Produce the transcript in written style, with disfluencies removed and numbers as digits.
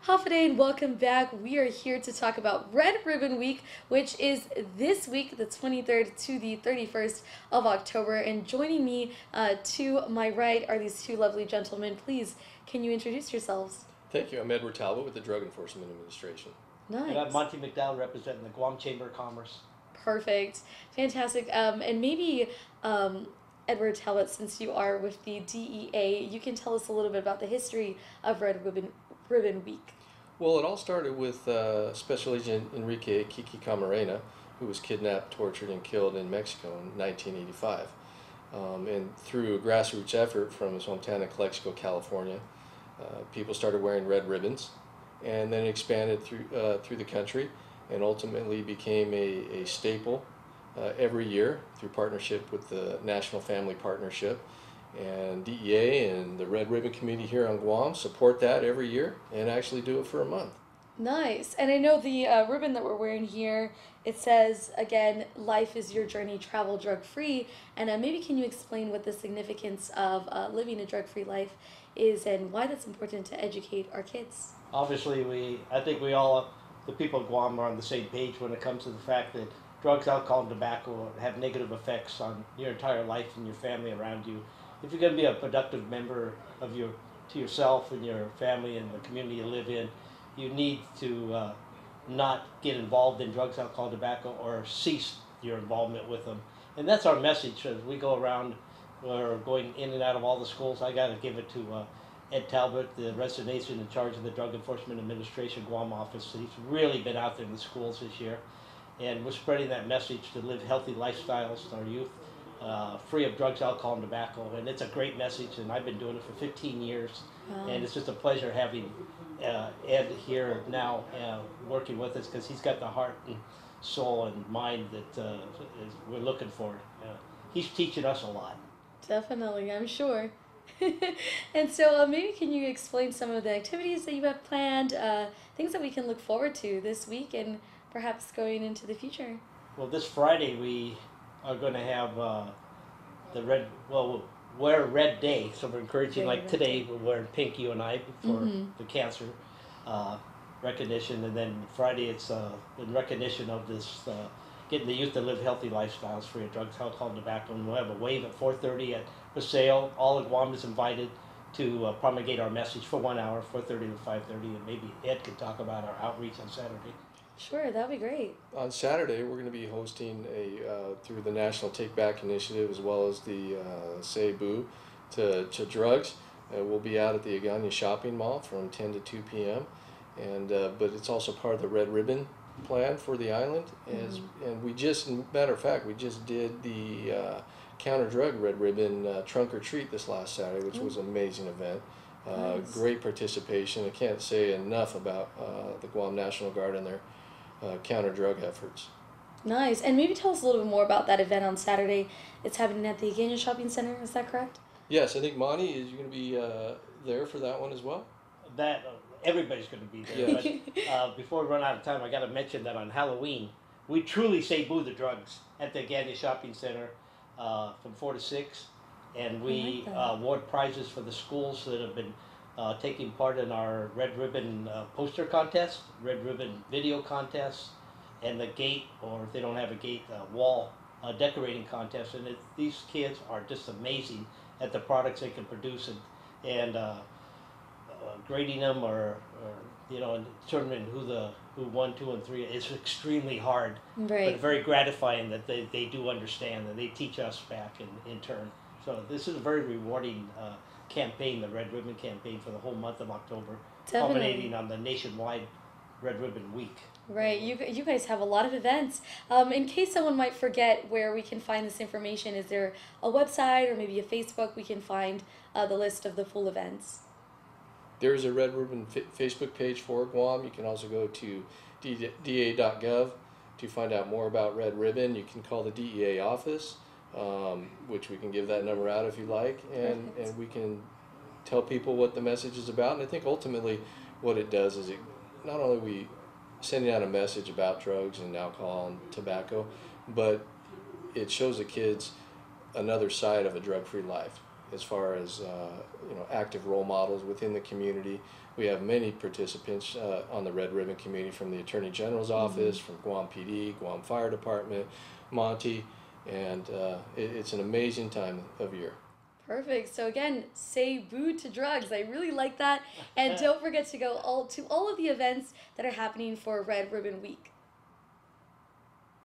Hafide, and welcome back. We are here to talk about Red Ribbon Week, which is this week, the 23rd to the 31st of October. And joining me to my right are these two lovely gentlemen. Please, can you introduce yourselves? Thank you. I'm Edward Talbot with the Drug Enforcement Administration. Nice. And I'm Monty McDowell representing the Guam Chamber of Commerce. Perfect. Fantastic. And maybe, Edward Talbot, since you are with the DEA, you can tell us a little bit about the history of Ribbon Week. Well, it all started with Special Agent Enrique Kiki Camarena, who was kidnapped, tortured, and killed in Mexico in 1985. And through a grassroots effort from his hometown of Calexico, California, people started wearing red ribbons, and then expanded through the country, and ultimately became a staple every year through partnership with the National Family Partnership. And DEA and the Red Ribbon Committee here on Guam support that every year and actually do it for a month. Nice. And I know the ribbon that we're wearing here, it says, again, life is your journey, travel drug-free. And maybe can you explain what the significance of living a drug-free life is and why that's important to educate our kids? Obviously, I think the people of Guam are on the same page when it comes to the fact that drugs, alcohol, and tobacco have negative effects on your entire life and your family around you. If you're going to be a productive member of to yourself and your family and the community you live in, you need to not get involved in drugs, alcohol, tobacco, or cease your involvement with them. And that's our message as we go around. We're going in and out of all the schools. I got to give it to Ed Talbot, the resident agent in charge of the Drug Enforcement Administration Guam office. He's really been out there in the schools this year. And we're spreading that message to live healthy lifestyles to our youth. Free of drugs, alcohol, and tobacco, and it's a great message, and I've been doing it for 15 years, and it's just a pleasure having Ed here now working with us, because he's got the heart and soul and mind that we're looking for. He's teaching us a lot. Definitely, I'm sure. And so maybe can you explain some of the activities that you have planned, things that we can look forward to this week and perhaps going into the future? Well, this Friday we are going to have we'll wear Red Day, so we're encouraging, like today we're wearing pink, you and I, for the cancer recognition, and then Friday it's in recognition of this getting the youth to live healthy lifestyles free of drugs, alcohol, and tobacco. And we'll have a wave at 4:30 at Paseo. All of Guam is invited to promulgate our message for 1 hour, 4:30 to 5:30, and maybe Ed could talk about our outreach on Saturday. Sure, that'd be great. On Saturday, we're going to be hosting through the National Take Back Initiative as well as the Say Boo to drugs. We'll be out at the Agana Shopping Mall from 10 to 2 p.m. And but it's also part of the Red Ribbon plan for the island. And we just, matter of fact, we just did the counter drug Red Ribbon trunk or treat this last Saturday, which was an amazing event. Nice. Great participation. I can't say enough about the Guam National Guard and their counter drug efforts. Nice. And maybe tell us a little bit more about that event on Saturday. It's happening at the Agana Shopping Center, is that correct? Yes, I think Monty, is you going to be there for that one as well? That everybody's going to be there. Yeah. But before we run out of time, I got to mention that on Halloween we truly say boo the drugs at the Agana Shopping Center from 4 to 6, and we award prizes for the schools that have been taking part in our Red Ribbon poster contest, Red Ribbon video contest, and the gate, or if they don't have a gate, wall decorating contest. And these kids are just amazing at the products they can produce, and grading them or and determining who won, 2, and 3 is extremely hard, right. But very gratifying that they do understand, and they teach us back in turn. So this is a very rewarding campaign, the Red Ribbon campaign, for the whole month of October, culminating on the nationwide Red Ribbon Week. Right, you guys have a lot of events. In case someone might forget where we can find this information, is there a website or maybe a Facebook we can find the list of the full events? There's a Red Ribbon Facebook page for Guam. You can also go to da.gov to find out more about Red Ribbon. You can call the DEA office, which we can give that number out if you like, and we can tell people what the message is about. And I think ultimately what it does is it not only we sending out a message about drugs and alcohol and tobacco, but it shows the kids another side of a drug-free life. as far as active role models within the community. We have many participants on the Red Ribbon Committee from the Attorney General's office, from Guam PD, Guam Fire Department, Monty, and it's an amazing time of year. Perfect. So again, say boo to drugs. I really like that. And don't forget to go to all of the events that are happening for Red Ribbon Week.